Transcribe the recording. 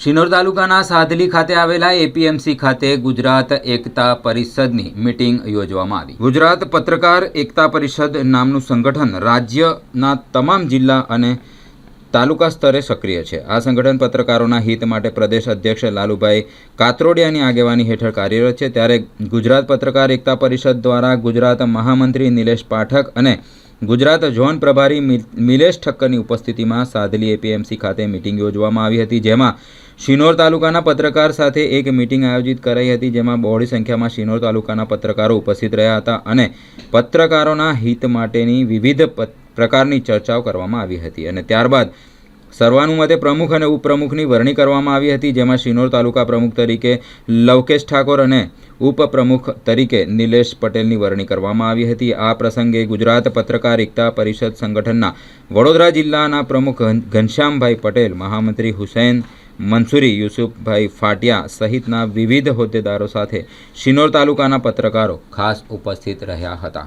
શિનોર તાલુકાના સાધલી ખાતે આવેલા એપીએમસી ખાતે ગુજરાત એકતા પરિષદની મીટિંગ યોજવામાં આવી। ગુજરાત પત્રકાર એકતા પરિષદ નામનું સંગઠન રાજ્યના તમામ જિલ્લા અને તાલુકા સ્તરે સક્રિય છે। આ સંગઠન પત્રકારોના હિત માટે પ્રદેશ અધ્યક્ષ લાલુભાઈ કાત્રોડિયાની આગેવાની હેઠળ કાર્યરત છે। ત્યારે ગુજરાત પત્રકાર એકતા પરિષદ દ્વારા ગુજરાત મહામંત્રી નિલેશ પાઠક અને ગુજરાત ઝોન પ્રભારી મિલેશ ઠક્કરની ઉપસ્થિતિમાં સાધલી એપીએમસી ખાતે મીટિંગ યોજવામાં આવી હતી, જેમાં શિનોર તાલુકાના પત્રકાર સાથે એક મીટિંગ આયોજિત કરાઈ હતી, જેમાં બહોળી સંખ્યામાં શિનોર તાલુકાના પત્રકારો ઉપસ્થિત રહ્યા હતા અને પત્રકારોના હિત માટેની વિવિધ પ્રકારની ચર્ચાઓ કરવામાં આવી હતી અને ત્યારબાદ સર્વાનુમતે પ્રમુખ અને ઉપપ્રમુખની વરણી કરવામાં આવી હતી, જેમાં શિનોર તાલુકા પ્રમુખ તરીકે લવકેશ ઠાકોર અને ઉપપ્રમુખ તરીકે નિલેશ પટેલની વરણી કરવામાં આવી હતી। આ પ્રસંગે ગુજરાત પત્રકાર એકતા પરિષદ સંગઠનના વડોદરા જિલ્લાના પ્રમુખ ઘનશ્યામભાઈ પટેલ, મહામંત્રી હુસૈન મંસૂરી, યુસુફભાઈ ફાટિયા સહિતના વિવિધ હોદ્દેદારો સાથે શિનોર તાલુકાના પત્રકારો ખાસ ઉપસ્થિત રહ્યા હતા।